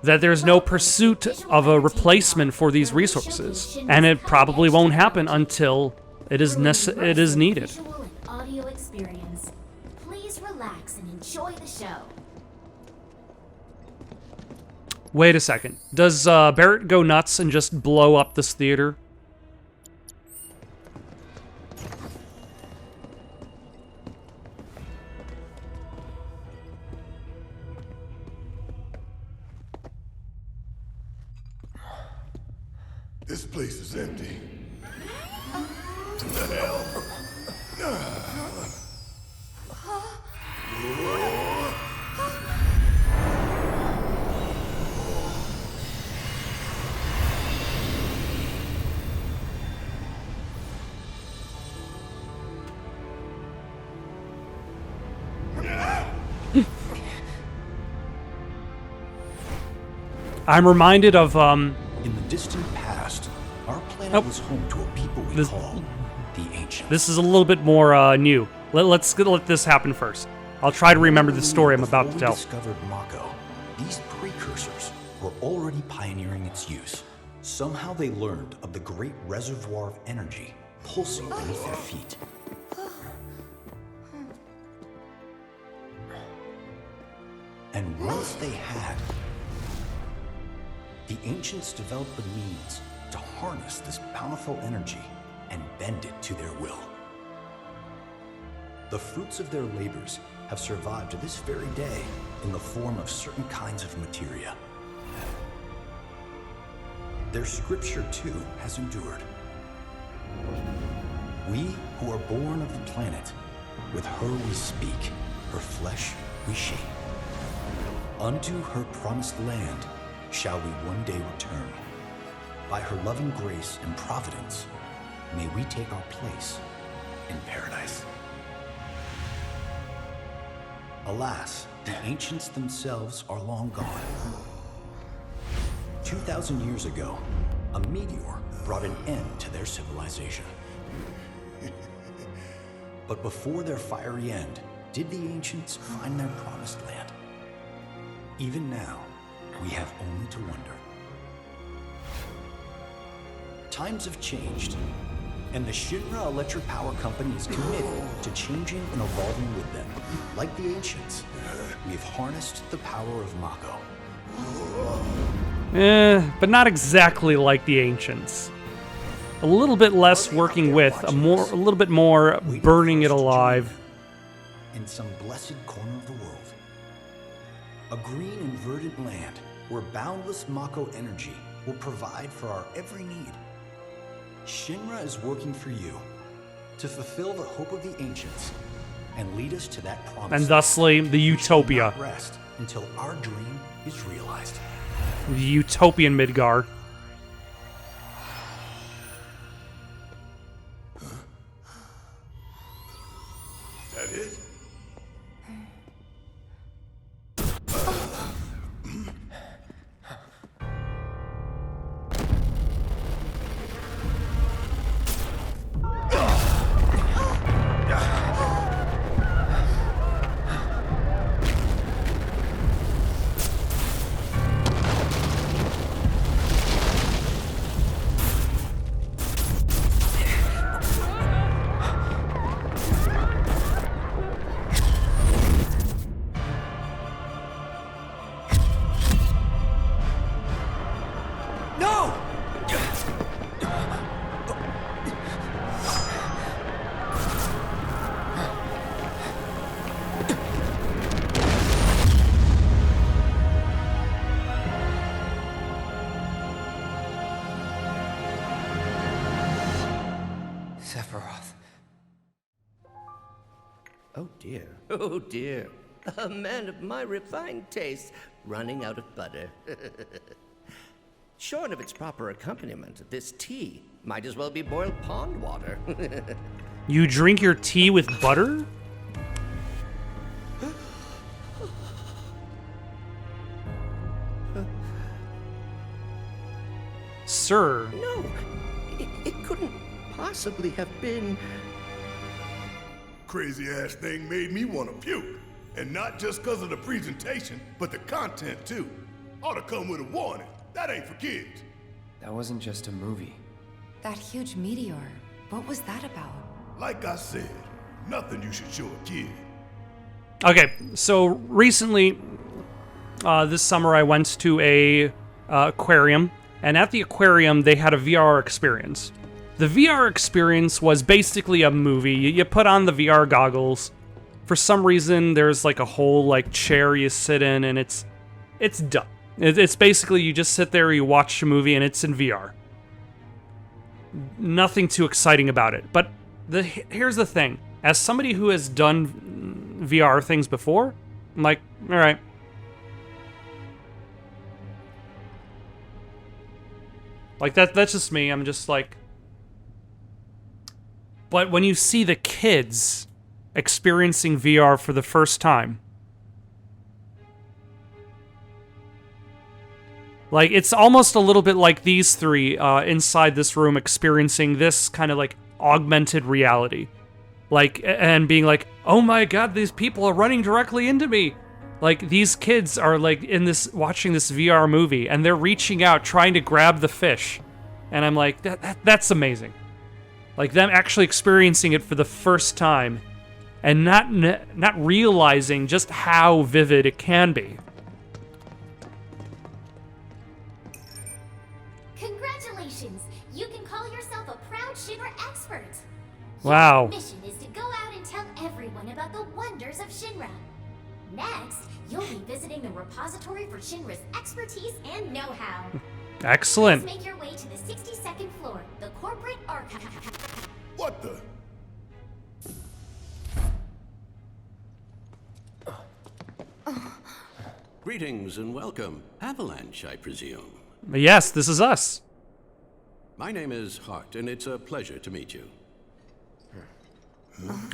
That there's no pursuit of a replacement for these resources, and it probably won't happen until it is needed. Visual and audio experience. Please relax and enjoy the show. Wait a second. Does Barrett go nuts and just blow up this theater? This place is empty. What the hell? I'm reminded of In the distant past, our planet was home to a people we call the Ancients. This is a little bit more new. Let's let this happen first. I'll try to remember the story I'm about to tell. Before we discovered Mako, these precursors were already pioneering its use. Somehow they learned of the great reservoir of energy pulsing beneath their feet. And once they had, the Ancients developed the means to harness this bountiful energy and bend it to their will. The fruits of their labors have survived to this very day in the form of certain kinds of materia. Their scripture, too, has endured. We who are born of the planet, with her we speak, her flesh we shape. Unto her promised land shall we one day return. By her loving grace and providence, may we take our place in paradise. Alas, the Ancients themselves are long gone. 2,000 years ago, a meteor brought an end to their civilization. But before their fiery end, did the Ancients find their promised land? Even now, we have only to wonder. Times have changed, and the Shinra Electric Power Company is committed to changing and evolving with them. Like the Ancients, we've harnessed the power of Mako. But not exactly like the Ancients. A little bit less working with, a little bit more burning it alive. In some blessed corner of the world. A green and verdant land where boundless Mako energy will provide for our every need. Shinra is working for you to fulfill the hope of the Ancients and lead us to that promise. And thusly, the utopia. We shall not rest until our dream is realized. The utopian Midgar. That it? Oh dear. Oh dear. A man of my refined taste running out of butter. Short of its proper accompaniment, this tea might as well be boiled pond water. You drink your tea with butter? Sir. No, it couldn't possibly have been. Crazy ass thing made me want to puke. And not just because of the presentation, but the content too. Ought to come with a warning. That ain't for kids. That wasn't just a movie. That huge meteor, what was that about? Like I said, nothing you should show a kid. Okay, so recently, this summer I went to a aquarium, and at the aquarium they had a VR experience. The VR experience was basically a movie. You put on the VR goggles. For some reason, there's like a whole like chair you sit in, and it's dumb. It's basically you just sit there, you watch a movie, and it's in VR. Nothing too exciting about it. But here's the thing: as somebody who has done VR things before, I'm like, all right. Like that's just me. I'm just like. But when you see the kids experiencing VR for the first time, like it's almost a little bit like these three inside this room experiencing this kind of like augmented reality, like, and being like, oh my god, these people are running directly into me. Like these kids are like in this watching this VR movie and they're reaching out trying to grab the fish, and I'm like, that's amazing. Like them actually experiencing it for the first time and not realizing just how vivid it can be. Congratulations! You can call yourself a proud Shinra expert. Wow. Your mission is to go out and tell everyone about the wonders of Shinra. Next, you'll be visiting the repository for Shinra's expertise and know-how. Excellent. Let's make your way to the 62nd floor, the corporate archive. What the? Greetings and welcome. Avalanche, I presume. Yes, this is us. My name is Hart, and it's a pleasure to meet you.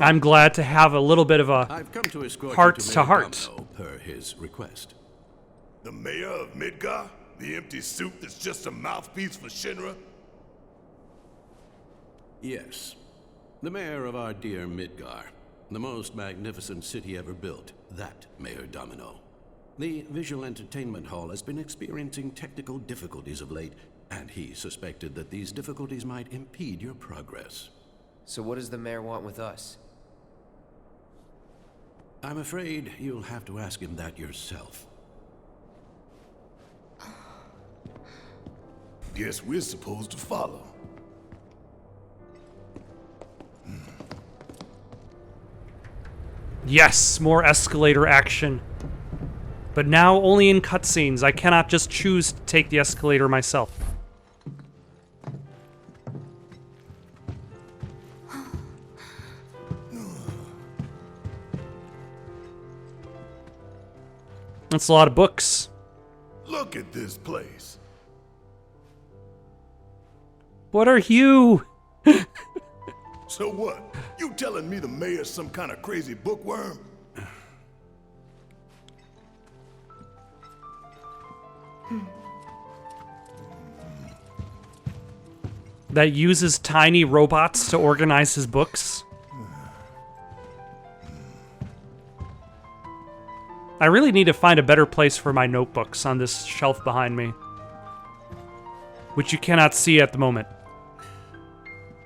I'm glad to have a little bit of a I've come to escort heart you to to Mayor heart. Domino, per his request. The mayor of Midgar? The empty suit that's just a mouthpiece for Shinra? Yes. The mayor of our dear Midgar. The most magnificent city ever built. That Mayor Domino. The visual entertainment hall has been experiencing technical difficulties of late, and he suspected that these difficulties might impede your progress. So what does the mayor want with us? I'm afraid you'll have to ask him that yourself. Guess we're supposed to follow. Yes, more escalator action. But now only in cutscenes. I cannot just choose to take the escalator myself. That's a lot of books. Look at this place. What are you? So what? You telling me the mayor's some kind of crazy bookworm? That uses tiny robots to organize his books? I really need to find a better place for my notebooks on this shelf behind me, which you cannot see at the moment,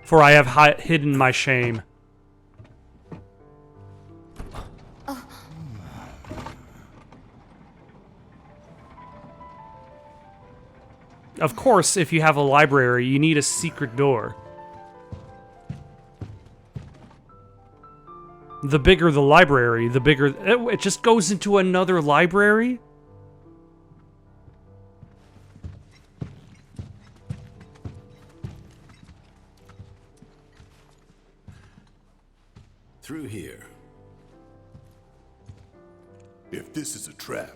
for I have hidden my shame. Of course, if you have a library, you need a secret door. The bigger the library, the bigger... It just goes into another library? Through here. If this is a trap,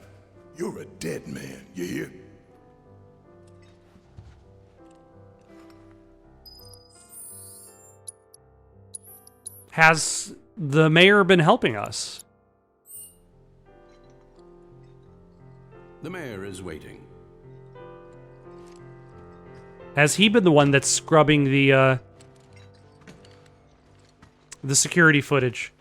you're a dead man, you hear? Has the mayor been helping us? The mayor is waiting. Has he been the one that's scrubbing the security footage?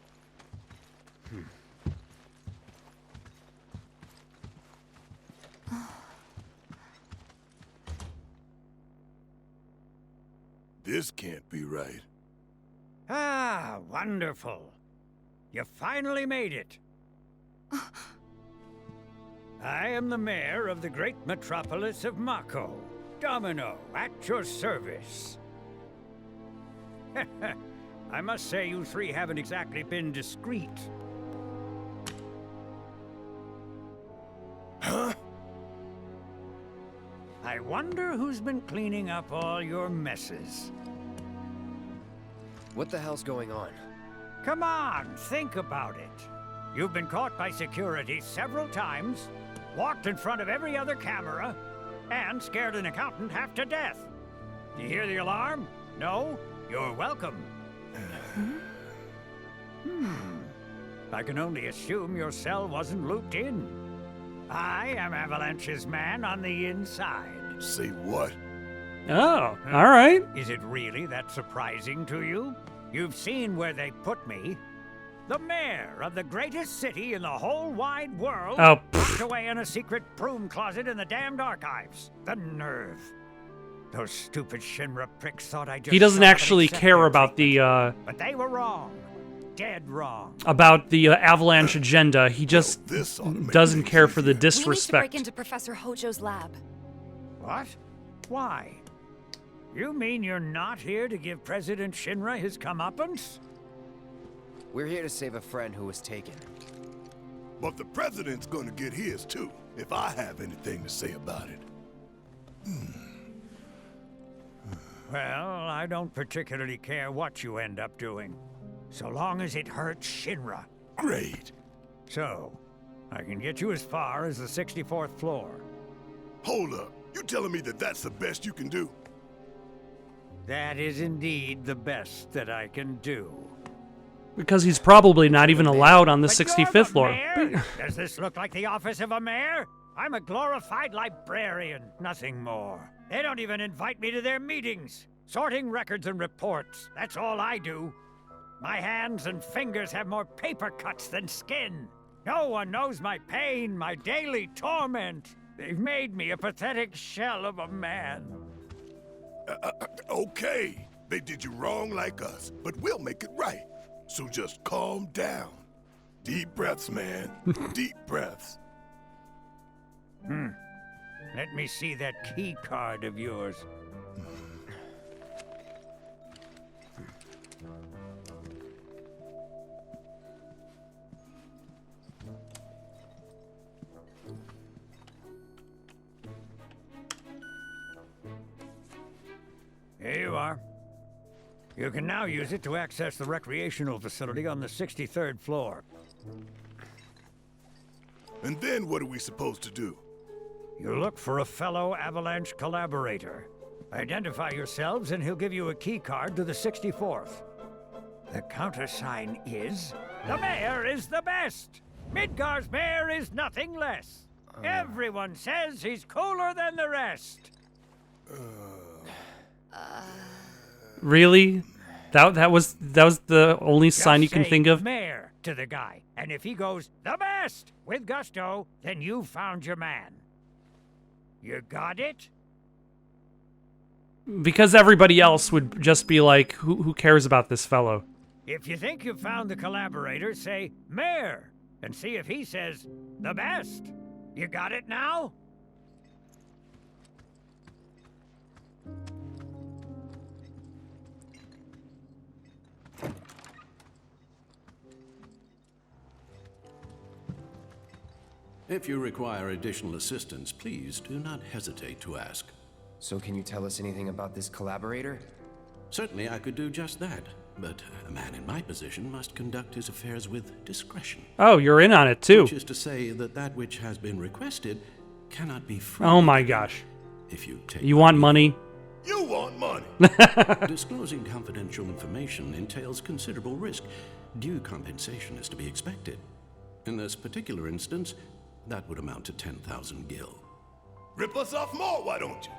This can't be right. Ah, wonderful. You finally made it. I am the mayor of the great metropolis of Mako. Domino, at your service. I must say you three haven't exactly been discreet. Huh? I wonder who's been cleaning up all your messes. What the hell's going on? Come on, think about it. You've been caught by security several times, walked in front of every other camera, and scared an accountant half to death. You hear the alarm? No? You're welcome. I can only assume your cell wasn't looped in. I am Avalanche's man on the inside. Say what? Oh, all right. Is it really that surprising to you? You've seen where they put me. The mayor of the greatest city in the whole wide world, locked away in a secret broom closet in the damned archives. The nerve. Those stupid Shinra pricks thought I just... He doesn't actually care about the, But they were wrong. Dead wrong. about the Avalanche agenda. He just doesn't care for the We need to disrespect. break into Professor Hojo's lab. What? Why? You mean you're not here to give President Shinra his comeuppance? We're here to save a friend who was taken. But the president's gonna get his too, if I have anything to say about it. Well, I don't particularly care what you end up doing, so long as it hurts Shinra. Great. So, I can get you as far as the 64th floor. Hold up. You telling me that that's the best you can do? That is indeed the best that I can do. Because he's probably not even allowed on the But you're 65th the floor. mayor? Does this look like the office of a mayor? I'm a glorified librarian, nothing more. They don't even invite me to their meetings. Sorting records and reports, that's all I do. My hands and fingers have more paper cuts than skin. No one knows my pain, my daily torment. They've made me a pathetic shell of a man. Okay. They did you wrong like us, but we'll make it right. So just calm down. Deep breaths, man. Deep breaths. Let me see that key card of yours. Here you are. You can now use it to access the recreational facility on the 63rd floor. And then what are we supposed to do? You look for a fellow Avalanche collaborator. Identify yourselves and he'll give you a key card to the 64th. The countersign is... The mayor is the best! Midgar's mayor is nothing less. Everyone says he's cooler than the rest. Really? That was the only sign you can Just think say of? mayor to the guy, and if he goes the best with gusto, then you found your man. You got it? Because everybody else would just be like, who cares about this fellow? If you think you've found the collaborator, say mayor, and see if he says the best. You got it now? If you require additional assistance, please do not hesitate to ask. So can you tell us anything about this collaborator? Certainly, I could do just that. but a man in my position must conduct his affairs with discretion. Oh, you're in on it too. Which is to say that which has been requested cannot be free. Oh my gosh. If you take You want money? You want money. Disclosing confidential information entails considerable risk. Due compensation is to be expected. In this particular instance, that would amount to 10,000 gil. Rip us off more, why don't you?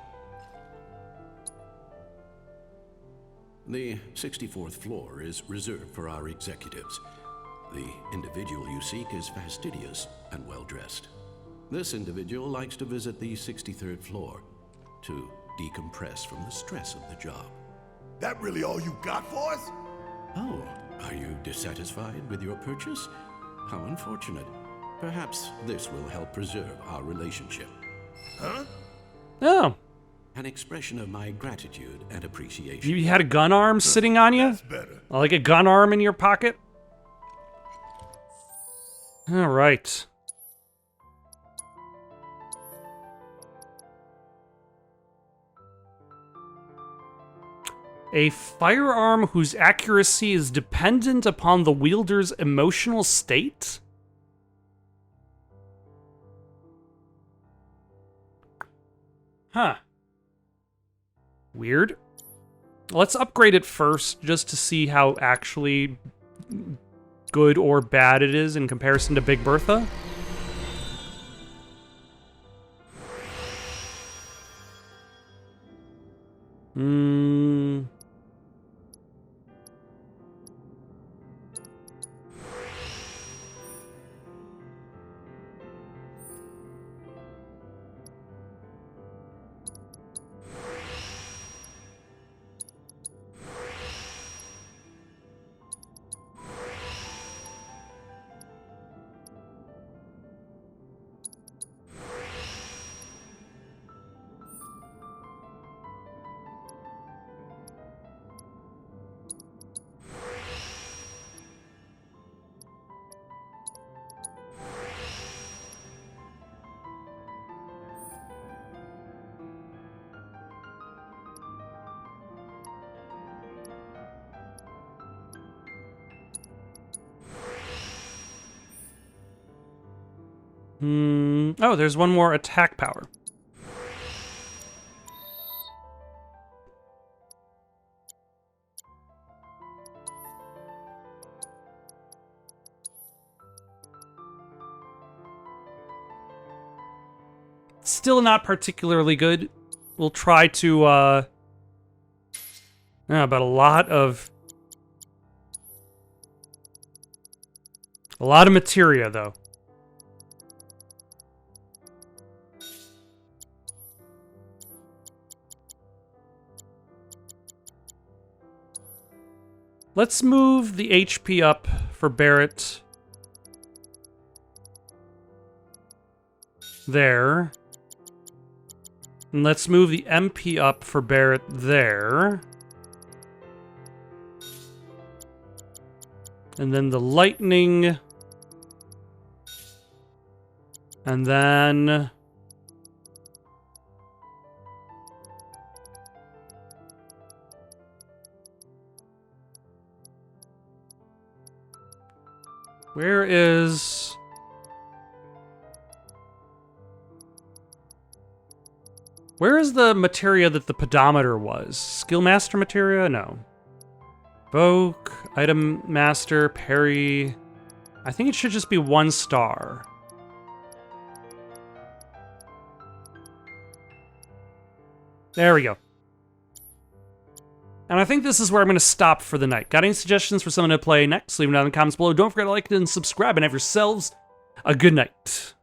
The 64th floor is reserved for our executives. The individual you seek is fastidious and well-dressed. This individual likes to visit the 63rd floor to decompress from the stress of the job. That really all you got for us? Oh, are you dissatisfied with your purchase? How unfortunate. Perhaps this will help preserve our relationship. Huh? Oh. An expression of my gratitude and appreciation. You had a gun arm sitting on you? That's better. Like a gun arm in your pocket? All right. A firearm whose accuracy is dependent upon the wielder's emotional state? Huh. Weird. Let's upgrade it first, just to see how actually good or bad it is in comparison to Big Bertha. Oh, there's one more attack power. Still not particularly good. We'll try to, but a lot of materia, though. Let's move the HP up for Barrett. There. And let's move the MP up for Barrett there. And then the lightning. And then... Where is... Where is the materia that the pedometer was? Skillmaster materia? No. Vogue, Item Master, Parry... I think it should just be 1 star. There we go. And I think this is where I'm going to stop for the night. Got any suggestions for someone to play next? Leave them down in the comments below. Don't forget to like and subscribe, and have yourselves a good night.